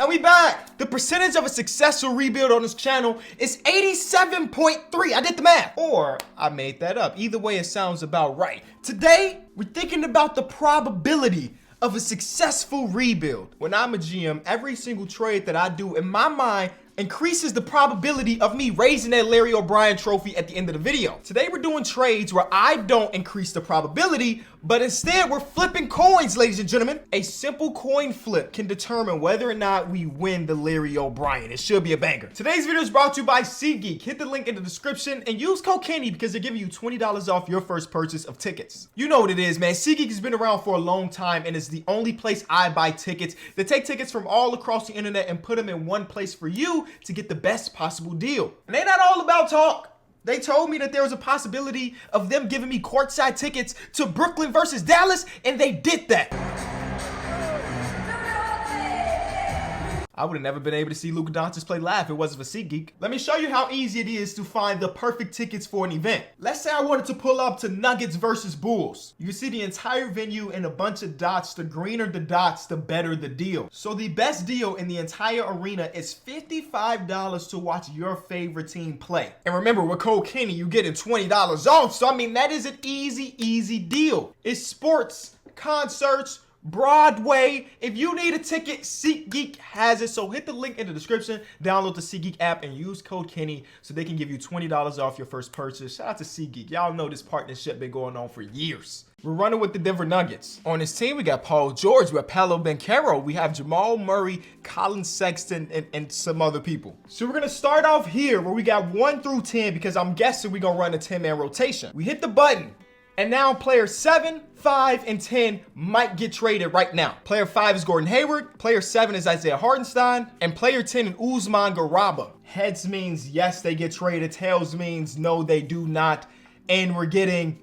And we back. The percentage of a successful rebuild on this channel is 87.3. I did the math. Or I made that up. Either way, it sounds about right. Today, we're thinking about the probability of a successful rebuild. When I'm a GM, every single trade that I do in my mind increases the probability of me raising that Larry O'Brien trophy at the end of the video. Today we're doing trades where I don't increase the probability, but instead we're flipping coins, ladies and gentlemen. A simple coin flip can determine whether or not we win the Larry O'Brien. It should be a banger. Today's video is brought to you by SeatGeek. Hit the link in the description and use code Kenny because they're giving you $20 off your first purchase of tickets. You know what it is, man. SeatGeek has been around for a long time and is the only place I buy tickets. They take tickets from all across the internet and put them in one place for you to get the best possible deal. And they're not all about talk. They told me that there was a possibility of them giving me courtside tickets to Brooklyn versus Dallas, and they did that. I would have never been able to see Luka Doncic play live if it wasn't for SeatGeek. Let me show you how easy it is to find the perfect tickets for an event. Let's say I wanted to pull up to Nuggets versus Bulls. You see the entire venue in a bunch of dots. The greener the dots, the better the deal. So the best deal in the entire arena is $55 to watch your favorite team play. And remember, with code Kenny, you getting $20 off. So I mean, that is an easy deal. It's sports, concerts, Broadway. If you need a ticket, SeatGeek has it. So hit the link in the description, download the SeatGeek app, and use code Kenny so they can give you $20 off your first purchase. Shout out to SeatGeek. Y'all know this partnership been going on for years. We're running with the Denver Nuggets. On this team, we got Paul George, we have Paolo Banchero, we have Jamal Murray, Colin Sexton, and some other people. So we're gonna start off here where we got 1 through 10 because I'm guessing we're gonna run a 10-man rotation. We hit the button. And now players 7, 5, and 10 might get traded right now. Player 5 is Gordon Hayward, player 7 is Isaiah Hartenstein, and player 10 is Usman Garuba. Heads means yes, they get traded. Tails means no, they do not. And we're getting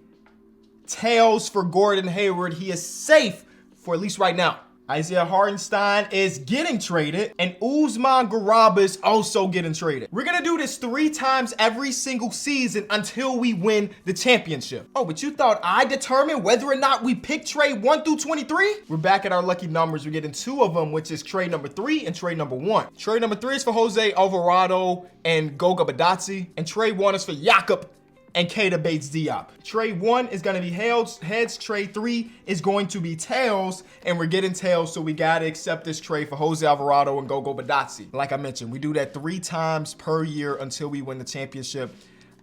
tails for Gordon Hayward. He is safe for at least right now. Isaiah Hartenstein is getting traded, and Usman Garuba is also getting traded. We're gonna do this 3 times every single season until we win the championship. Oh, but you thought I determined whether or not we pick trade 1 through 23? We're back at our lucky numbers. We're getting 2 of them, which is trade number 3 and trade number 1. Trade number 3 is for Jose Alvarado and Goga Badazzi, and trade 1 is for Jakob and Keita Bates-Diop. Trade 1 is gonna be heads, trade 3 is going to be tails, and we're getting tails, so we gotta accept this trade for Jose Alvarado and Goga Badazzi. Like I mentioned, we do that 3 times per year until we win the championship.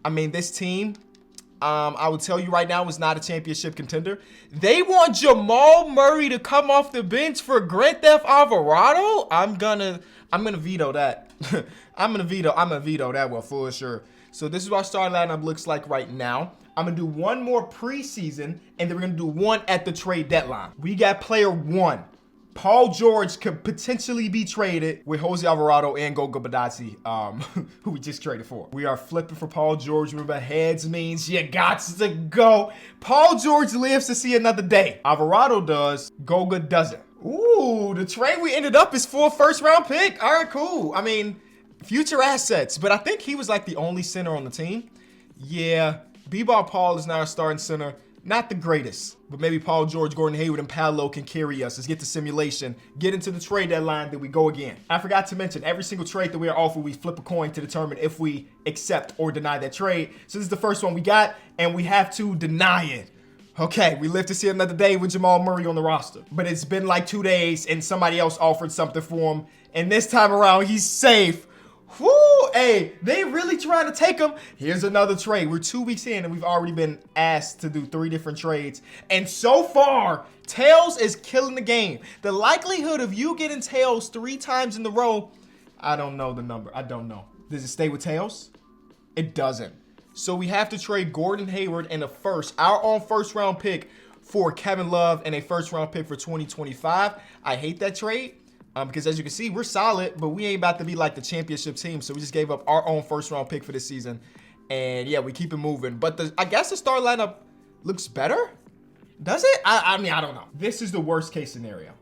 I mean, this team, I will tell you right now, is not a championship contender. They want Jamal Murray to come off the bench for Grand Theft Alvarado? I'm gonna veto that. I'm gonna veto that one for sure. So this is what our starting lineup looks like right now. I'm gonna do 1 more preseason, and then we're gonna do 1 at the trade deadline. We got player 1. Paul George could potentially be traded with Jose Alvarado and Goga Badazzi, who we just traded for. We are flipping for Paul George. Remember, heads means you got to go. Paul George lives to see another day. Alvarado does, Goga doesn't. Ooh, the trade we ended up is for a first-round pick. All right, cool. I mean, future assets, but I think he was like the only center on the team. Yeah, B-Ball Paul is now our starting center. Not the greatest, but maybe Paul George, Gordon Hayward, and Paolo can carry us. Let's get the simulation, get into the trade deadline, then we go again. I forgot to mention, every single trade that we are offered, we flip a coin to determine if we accept or deny that trade. So this is the first one we got, and we have to deny it. Okay, we live to see another day with Jamal Murray on the roster. But it's been like 2 days, and somebody else offered something for him, and this time around, he's safe. Whoo, hey, they really trying to take him. Here's another trade. We're 2 weeks in and we've already been asked to do 3 different trades. And so far, tails is killing the game. The likelihood of you getting tails 3 times in a row, I don't know the number. I don't know. Does it stay with tails? It doesn't. So we have to trade Gordon Hayward and our own first round pick for Kevin Love and a first round pick for 2025. I hate that trade. Because as you can see, we're solid, but we ain't about to be like the championship team. So we just gave up our own first round pick for this season. And yeah, we keep it moving. But I guess the start lineup looks better. Does it? I mean, I don't know. This is the worst case scenario.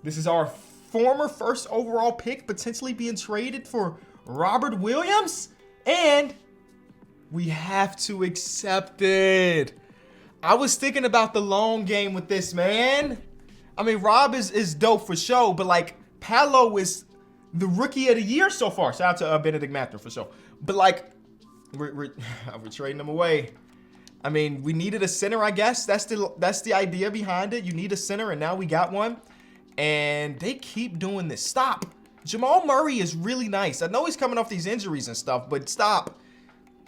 This is our former first overall pick potentially being traded for Robert Williams. And we have to accept it. I was thinking about the long game with this, man. I mean, Rob is dope for show, but like Paolo is the rookie of the year so far. Shout out to Benedict Mather for sure. But like, we're trading him away. I mean, we needed a center, I guess. That's the idea behind it. You need a center, and now we got one. And they keep doing this. Stop. Jamal Murray is really nice. I know he's coming off these injuries and stuff, but stop.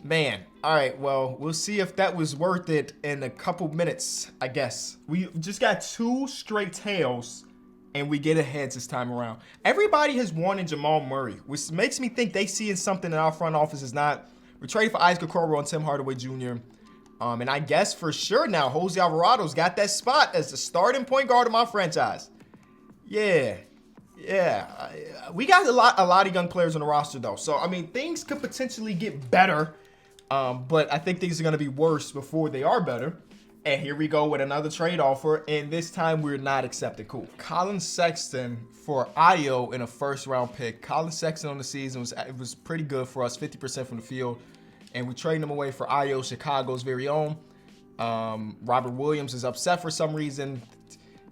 Man. All right, well, we'll see if that was worth it in a couple minutes, I guess. We just got 2 straight tails, and we get a heads this time around. Everybody has wanted Jamal Murray, which makes me think they see something in our front office is not. We're trading for Isaac Okoro and Tim Hardaway Jr. And I guess for sure now, Jose Alvarado's got that spot as the starting point guard of my franchise. Yeah. We got a lot of young players on the roster, though. So, I mean, things could potentially get better. But I think things are going to be worse before they are better. And here we go with another trade offer. And this time we're not accepting. Cool. Colin Sexton for Ayo in a first-round pick. Colin Sexton on the season was pretty good for us, 50% from the field. And we traded him away for Ayo, Chicago's very own. Robert Williams is upset for some reason.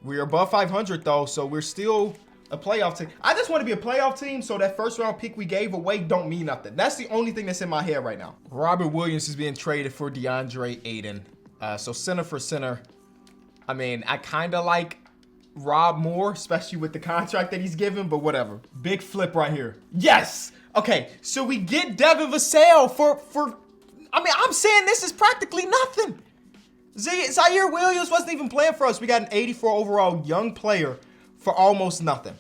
We're above 500, though, so we're still a playoff team. I just want to be a playoff team, so that first-round pick we gave away don't mean nothing. That's the only thing that's in my head right now. Robert Williams is being traded for DeAndre Ayton. So center for center. I mean, I kind of like Rob more, especially with the contract that he's given, but whatever. Big flip right here. Yes! Okay, so we get Devin Vassell for I mean, I'm saying this is practically nothing. Zaire Williams wasn't even playing for us. We got an 84 overall young player for almost nothing.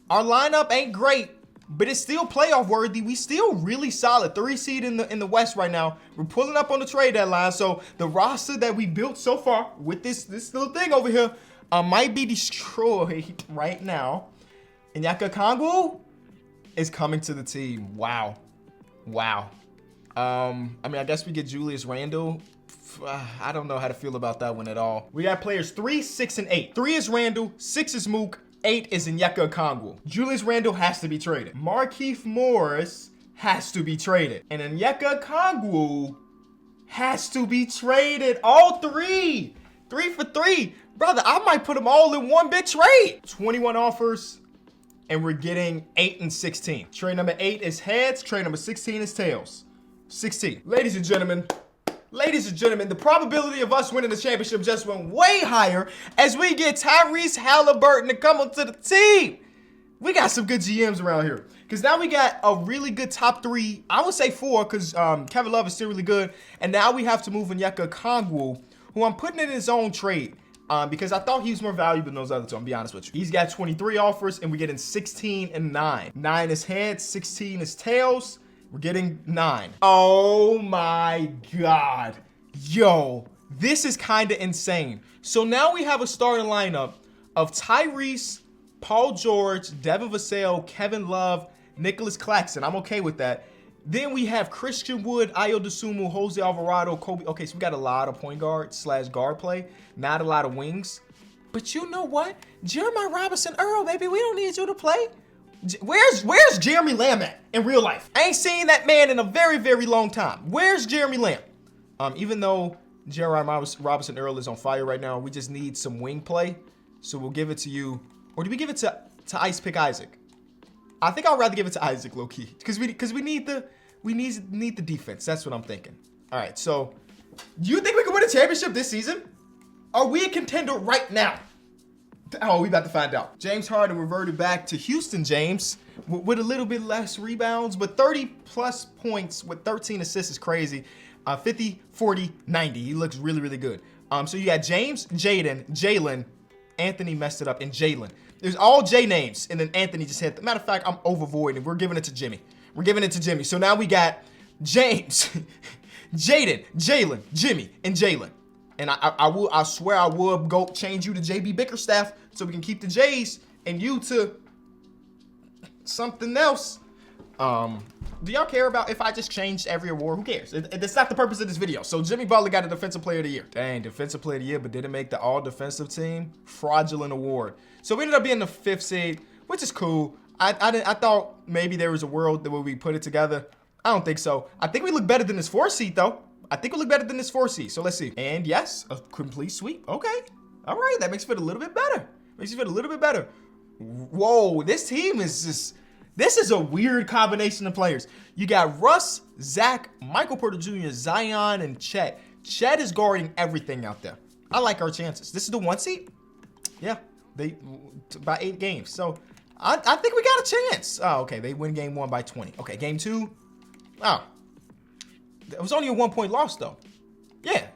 Our lineup ain't great, but it's still playoff worthy. We still really solid. 3 seed in the West right now. We're pulling up on the trade deadline. So the roster that we built so far with this little thing over here might be destroyed right now. And Onyeka Okongwu is coming to the team. Wow. I mean, I guess we get Julius Randle. I don't know how to feel about that one at all. We got players 3, 6, and 8. 3 is Randle, 6 is Mook, 8 is Onyeka Okongwu. Julius Randle has to be traded. Markieff Morris has to be traded. And Onyeka Okongwu has to be traded. All 3. 3 for 3. Brother, I might put them all in one big trade. 21 offers, and we're getting 8 and 16. Trade number 8 is heads. Trade number 16 is tails. 16. Ladies and gentlemen, the probability of us winning the championship just went way higher as we get Tyrese Halliburton to come onto the team. We got some good GMs around here because now we got a really good top 3. I would say 4 because Kevin Love is still really good. And now we have to move Onyeka Okongwu, who I'm putting in his own trade because I thought he was more valuable than those other 2. I'm be honest with you. He's got 23 offers and we're getting 16 and 9. 9 is heads, 16 is tails. We're getting 9. Oh my God. Yo, this is kind of insane. So now we have a starting lineup of Tyrese, Paul George, Devin Vassell, Kevin Love, Nicholas Claxton. I'm okay with that. Then we have Christian Wood, Ayo Dosunmu, Jose Alvarado, Kobe. Okay, so we got a lot of point guard / guard play. Not a lot of wings. But you know what? Jeremiah Robinson Earl, baby, we don't need you to play. Where's Jeremy Lamb at in real life? I ain't seen that man in a very, very long time. Where's Jeremy Lamb? Even though Jeremiah Robinson Earl is on fire right now, we just need some wing play. So we'll give it to you. Or do we give it to Ice Pick Isaac? I think I'd rather give it to Isaac low key. Because we need the defense. That's what I'm thinking. All right, so do you think we can win a championship this season? Are we a contender right now? Oh, we about to find out. James Harden reverted back to Houston, James, with a little bit less rebounds, but 30-plus points with 13 assists is crazy. 50, 40, 90. He looks really, really good. So you got James, Jaden, Jalen. Anthony messed it up, and Jalen. There's all J names, and then Anthony just hit. Matter of fact, I'm overvoiding. We're giving it to Jimmy. So now we got James, Jaden, Jalen, Jimmy, and Jalen. And I swear I will go change you to JB Bickerstaff so we can keep the J's and you to something else. Do y'all care about if I just changed every award? Who cares? That's not the purpose of this video. So Jimmy Butler got a Defensive Player of the Year. Dang, Defensive Player of the Year, but didn't make the All-Defensive Team. Fraudulent award. So we ended up being the 5th seed, which is cool. I thought maybe there was a world that where we put it together. I don't think so. I think we look better than this 4th seed, though. So let's see. And yes, a complete sweep. Okay. All right. That makes it feel a little bit better. Whoa, this team is just, this is a weird combination of players. You got Russ, Zach, Michael Porter Jr., Zion, and Chet. Chet is guarding everything out there. I like our chances. This is the 1 seed? Yeah, they by 8 games. So I think we got a chance. Oh, okay, they win game 1 by 20. Okay, game 2. Oh, it was only a 1-point loss though. Yeah,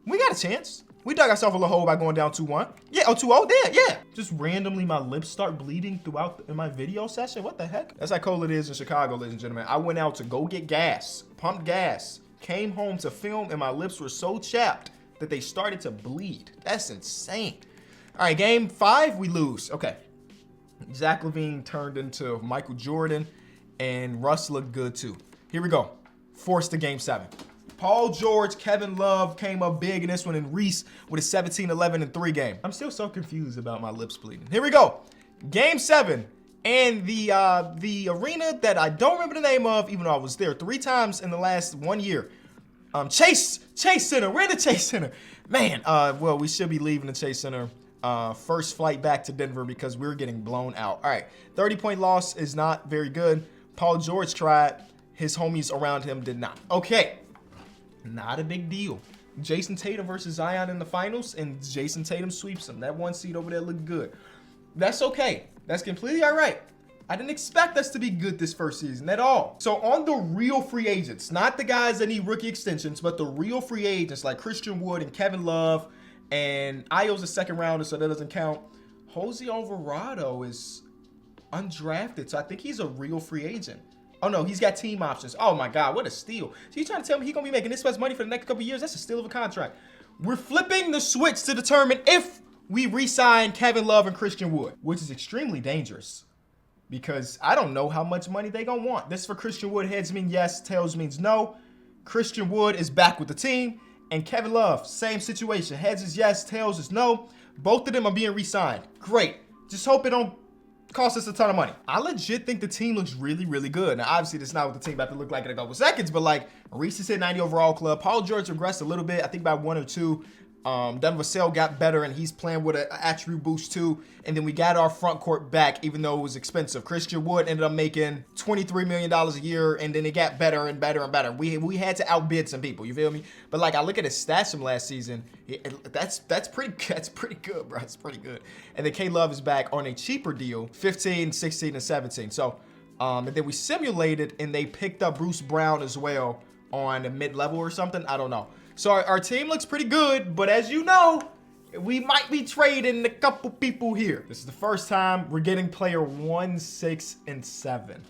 we got a chance. We dug ourselves a little hole by going down 2-1. Yeah, oh, 2-0 there, yeah. Just randomly my lips start bleeding throughout in my video session. What the heck? That's how cold it is in Chicago, ladies and gentlemen. I went out to go get gas, pumped gas, came home to film, and my lips were so chapped that they started to bleed. That's insane. All right, game 5, we lose. Okay. Zach LaVine turned into Michael Jordan, and Russ looked good too. Here we go. Forced to game 7. Paul George, Kevin Love came up big in this one, and Reese with a 17, 11, and 3 game. I'm still so confused about my lips bleeding. Here we go. Game 7. And the arena that I don't remember the name of, even though I was there 3 times in the last 1 year. Chase Center. We're in the Chase Center. Man, well, we should be leaving the Chase Center. First flight back to Denver because we're getting blown out. All right, 30-point loss is not very good. Paul George tried. His homies around him did not. Okay. Not a big deal. Jason Tatum versus Zion in the finals, and Jason Tatum sweeps him. That 1 seed over there looked good. That's okay. That's completely all right. I didn't expect us to be good this first season at all. So on the real free agents, not the guys that need rookie extensions, but the real free agents like Christian Wood and Kevin Love, and Ayo's a second rounder, so that doesn't count. Jose Alvarado is undrafted, so I think he's a real free agent. Oh, no, he's got team options. Oh, my God, what a steal. So you trying to tell me he's going to be making this much money for the next couple of years? That's a steal of a contract. We're flipping the switch to determine if we re-sign Kevin Love and Christian Wood, which is extremely dangerous because I don't know how much money they're going to want. This for Christian Wood. Heads mean yes, tails means no. Christian Wood is back with the team, and Kevin Love, same situation. Heads is yes, tails is no. Both of them are being re-signed. Great. Just hope it don't cost us a ton of money. I legit think the team looks really, really good. Now, obviously, that's not what the team about to look like in a couple seconds, but like Reese hit 90 overall club. Paul George regressed a little bit, I think by 1 or 2. Devin Vassell got better, and he's playing with an attribute boost too. And then we got our front court back, even though it was expensive. Christian Wood ended up making $23 million a year, and then it got better and better and better. We had to outbid some people, you feel me? But like I look at his stats from last season, that's pretty good, bro. It's pretty good. And then K Love is back on a cheaper deal, 15, 16, and 17. So, and then we simulated, and they picked up Bruce Brown as well on a mid-level or something. I don't know. So our team looks pretty good, but as you know, we might be trading a couple people here. This is the first time we're getting player 1, 6, and 7.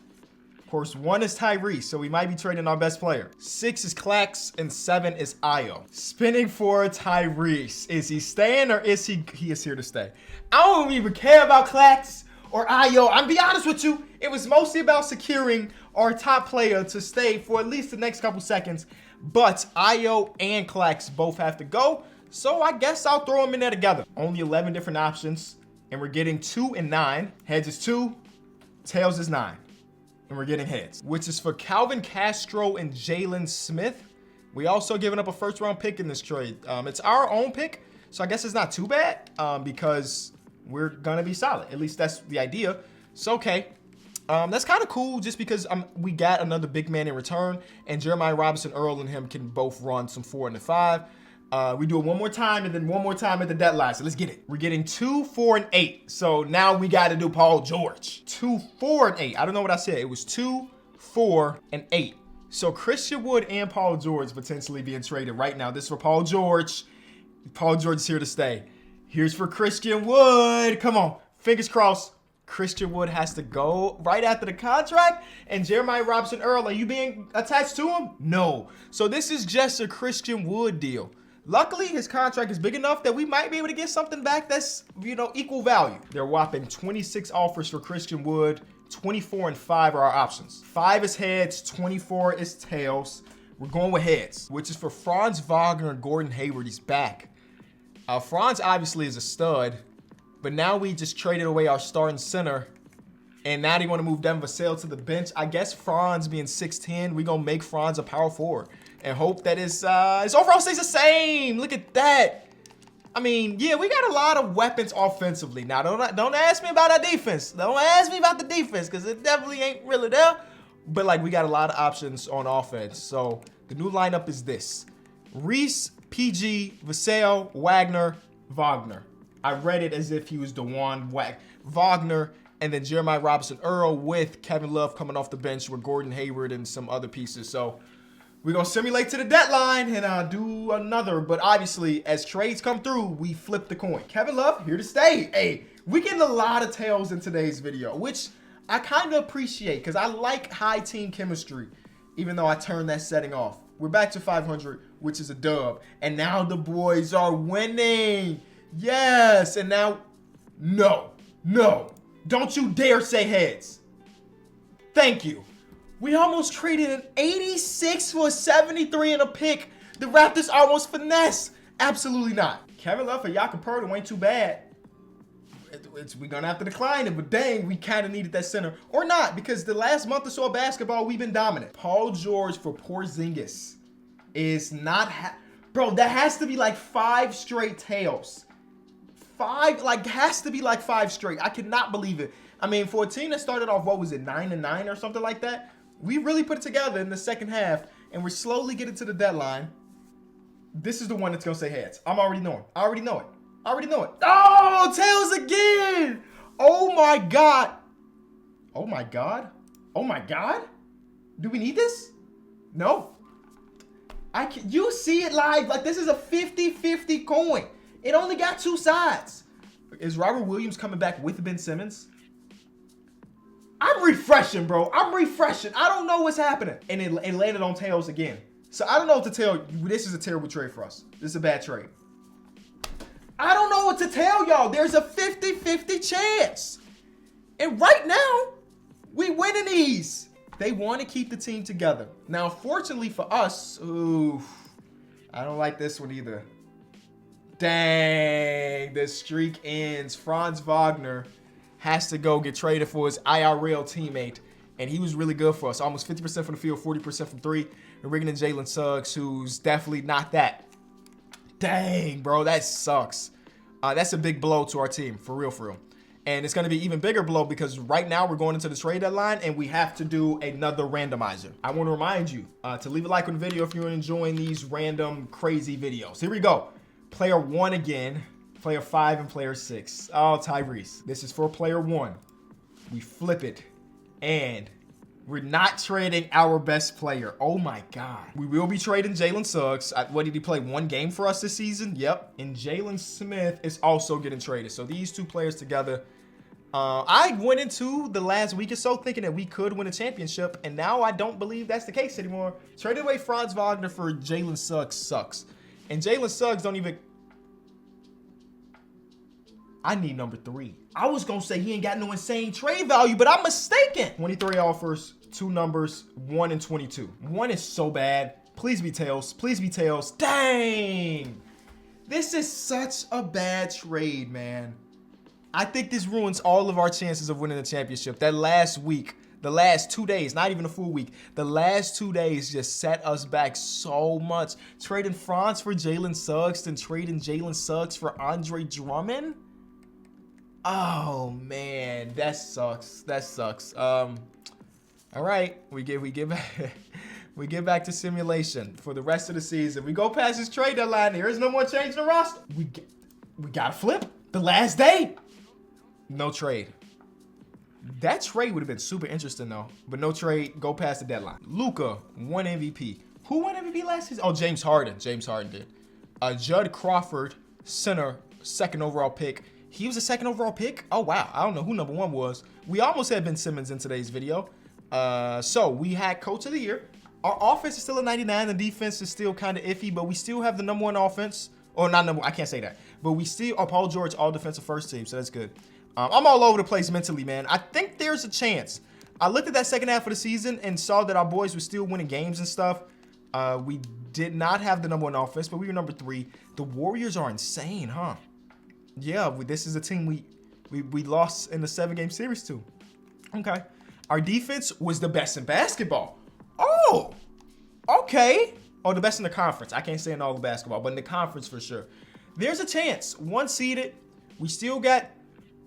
Of course, 1 is Tyrese, so we might be trading our best player. 6 is Clax, and 7 is Ayo. Spinning for Tyrese. Is he staying or is he is here to stay? I don't even care about Clax or Ayo. I'm be honest with you, it was mostly about securing our top player to stay for at least the next couple seconds. But Ayo and Clax both have to go, so I guess I'll throw them in there together. Only 11 different options, and we're getting 2 and 9. Heads is 2, tails is 9. And we're getting heads, which is for Calvin Castro and Jalen Smith. We also giving up a first-round pick in this trade. It's our own pick, so I guess it's not too bad because we're going to be solid. At least that's the idea. So, okay. That's kind of cool just because we got another big man in return, and Jeremiah Robinson Earl and him can both run some 4 and a 5. We do it one more time and then one more time at the deadline. So let's get it. We're getting 2, 4, and 8. So now we got to do Paul George. 2, 4, and 8. I don't know what I said. It was 2, 4, and 8. So Christian Wood and Paul George potentially being traded right now. This is for Paul George. Paul George is here to stay. Here's for Christian Wood. Come on. Fingers crossed. Christian Wood has to go right after the contract. And Jeremiah Robinson Earl, are you being attached to him? No. So this is just a Christian Wood deal. Luckily, his contract is big enough that we might be able to get something back that's, equal value. They're whopping 26 offers for Christian Wood. 24 and 5 are our options. 5 is heads, 24 is tails. We're going with heads, which is for Franz Wagner and Gordon Hayward. He's back. Franz obviously is a stud. But now we just traded away our starting center, and now they want to move Devin Vassell to the bench. I guess Franz being 6'10", we're going to make Franz a power forward and hope that his overall stays the same. Look at that. I mean, yeah, we got a lot of weapons offensively. Now, don't ask me about our defense. Don't ask me about the defense, because it definitely ain't really there. But, like, we got a lot of options on offense. So, the new lineup is this. Reese, PG, Vassell, Wagner, Wagner. I read it as if he was DeJuan Wagner, and then Jeremiah Robinson-Earl with Kevin Love coming off the bench with Gordon Hayward and some other pieces. So, we're going to simulate to the deadline and do another. But obviously, as trades come through, we flip the coin. Kevin Love, here to stay. Hey, we getting a lot of tails in today's video, which I kind of appreciate because I like high team chemistry, even though I turned that setting off. We're back to 500, which is a dub. And now the boys are winning. Yes. And now, no. Don't you dare say heads. Thank you. We almost traded an 86 for a 73 and a pick. The Raptors almost finesse. Absolutely not. Kevin Love for Jakob Poeltl ain't too bad. We're going to have to decline it, but dang, we kind of needed that center. Or not, because the last month or so of basketball, we've been dominant. Paul George for Porzingis is not... Bro, that has to be like 5 straight tails. Has to be like 5 straight. I cannot believe it. I mean, for a team that started off, what was it, 9-9 or something like that? We really put it together in the second half, and we're slowly getting to the deadline. This is the one that's going to say heads. I already know it. Oh, tails again. Oh, my God. Do we need this? No. You see it live. Like, this is a 50-50 coin. It only got 2 sides. Is Robert Williams coming back with Ben Simmons? I'm refreshing, bro. I don't know what's happening. And it landed on tails again. So I don't know what to tell you. This is a terrible trade for us. This is a bad trade. I don't know what to tell y'all. There's a 50-50 chance. And right now, we winning these. They want to keep the team together. Now, fortunately for us, I don't like this one either. Dang, the streak ends. Franz Wagner has to go get traded for his IRL teammate, and he was really good for us. Almost 50% from the field, 40% from 3. And bringing in Jalen Suggs, who's definitely not that. Dang, bro, that sucks. That's a big blow to our team, for real. And it's going to be even bigger blow because right now we're going into the trade deadline and we have to do another randomizer. I want to remind you to leave a like on the video if you're enjoying these random crazy videos. Here we go. Player 1 again. Player 5 and player 6. Oh, Tyrese. This is for player 1. We flip it. And we're not trading our best player. Oh, my God. We will be trading Jalen Suggs. What did he play? 1 game for us this season? Yep. And Jalen Smith is also getting traded. So these 2 players together. I went into the last week or so thinking that we could win a championship. And now I don't believe that's the case anymore. Trading away Franz Wagner for Jalen Suggs sucks. And Jalen Suggs don't even... I need number 3. I was going to say he ain't got no insane trade value, but I'm mistaken. 23 offers, 2 numbers, 1 and 22. 1 is so bad. Please be tails. Please be tails. Dang. This is such a bad trade, man. I think this ruins all of our chances of winning the championship. That last week, the last 2 days, not even a full week, the last 2 days just set us back so much. Trading Franz for Jalen Suggs and trading Jalen Suggs for Andre Drummond? Oh man, that sucks. All right, we get back to simulation for the rest of the season. We go past this trade deadline. There is no more change in the roster. We gotta flip the last day. No trade. That trade would have been super interesting though, but no trade. Go past the deadline. Luka won MVP. Who won MVP last season? Oh, James Harden. James Harden did. Judd Crawford, center, 2nd overall pick. He was a 2nd overall pick? Oh, wow. I don't know who number 1 was. We almost had Ben Simmons in today's video. So we had Coach of the Year. Our offense is still a 99. The defense is still kind of iffy, but we still have the number 1 offense. Or not number 1. I can't say that. But we still are Paul George, all defensive first team, so that's good. I'm all over the place mentally, man. I think there's a chance. I looked at that second half of the season and saw that our boys were still winning games and stuff. We did not have the number 1 offense, but we were number 3. The Warriors are insane, huh? Yeah, this is a team we lost in the 7-game series to. Okay. Our defense was the best in basketball. Oh, okay. Oh, the best in the conference. I can't say in all the basketball, but in the conference for sure. There's a chance. One seeded. We still got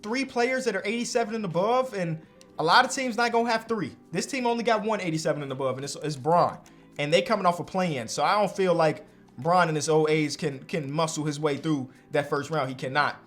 3 players that are 87 and above, and a lot of teams not gonna have 3. This team only got 1 87 and above, and it's Braun. And they coming off a play-in, so I don't feel like Braun and his old age can muscle his way through that first round. He cannot.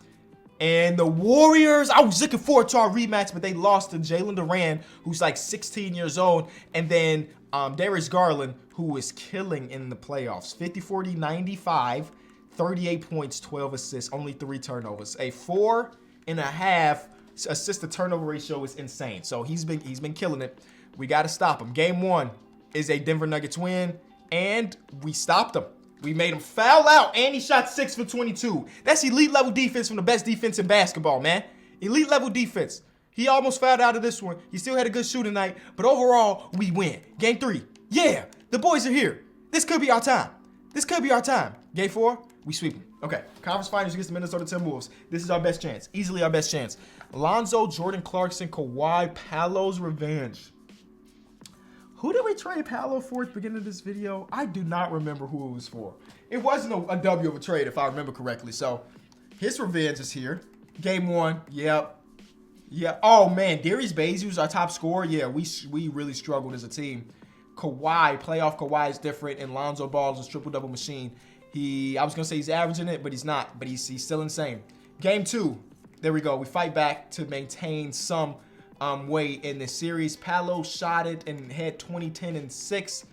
And the Warriors, I was looking forward to our rematch, but they lost to Jalen Duran, who's like 16 years old, and then Darius Garland, who is killing in the playoffs. 50, 40, 95, 38 points, 12 assists, only 3 turnovers. A 4.5 assist to turnover ratio is insane. So he's been killing it. We got to stop him. Game 1 is a Denver Nuggets win, and we stopped him. We made him foul out, and he shot 6 for 22. That's elite level defense from the best defense in basketball, man. Elite level defense. He almost fouled out of this one. He still had a good shooting night, but overall, we win. Game 3, yeah, the boys are here. This could be our time. This could be our time. Game 4, we sweep them. Okay, conference finals against the Minnesota Timberwolves. This is our best chance, easily our best chance. Lonzo, Jordan Clarkson, Kawhi, Paolo's revenge. Who did we trade Paolo for at the beginning of this video? I do not remember who it was for. It wasn't a W of a trade, if I remember correctly. So, his revenge is here. Game 1, yep. Yeah. Oh, man, Darius Bazley was our top scorer. Yeah, we really struggled as a team. Kawhi, playoff Kawhi is different, and Lonzo Ball is a triple-double machine. I was going to say he's averaging it, but he's not. But he's still insane. Game 2, there we go. We fight back to maintain some way in this series. Paolo shot it and had 20, 10, and 6.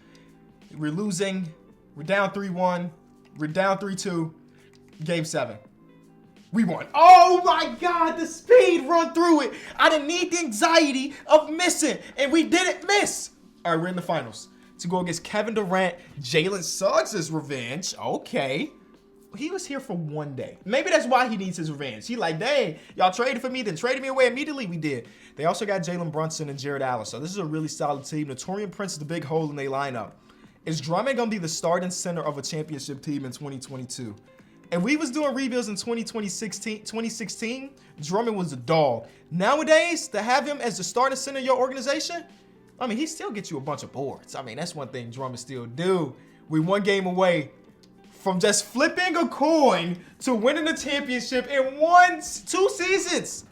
We're losing. We're down 3-1. We're down 3-2. Game 7. We won. Oh my God, the speed run through it. I didn't need the anxiety of missing, and we didn't miss. All right, we're in the finals to go against Kevin Durant. Jalen Suggs' revenge. Okay. He was here for 1 day. Maybe that's why he needs his revenge. He like, dang, y'all traded for me, then traded me away immediately. We did. They also got Jalen Brunson and Jared Allen. So this is a really solid team. The Taurean Prince is the big hole in their lineup. Is Drummond going to be the starting center of a championship team in 2022? And we was doing rebuilds in 2016. Drummond was a dog. Nowadays, to have him as the starting center of your organization, I mean, he still gets you a bunch of boards. I mean, that's one thing Drummond still do. We 1 game away from just flipping a coin to winning the championship in 2 seasons.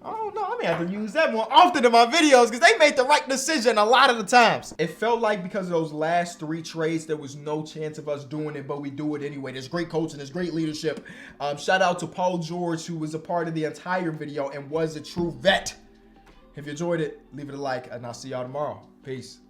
Oh no, I may have to use that more often in my videos because they made the right decision a lot of the times. It felt like because of those last 3 trades, there was no chance of us doing it, but we do it anyway. There's great coaching, there's great leadership. Shout out to Paul George, who was a part of the entire video and was a true vet. If you enjoyed it, leave it a like, and I'll see y'all tomorrow. Peace.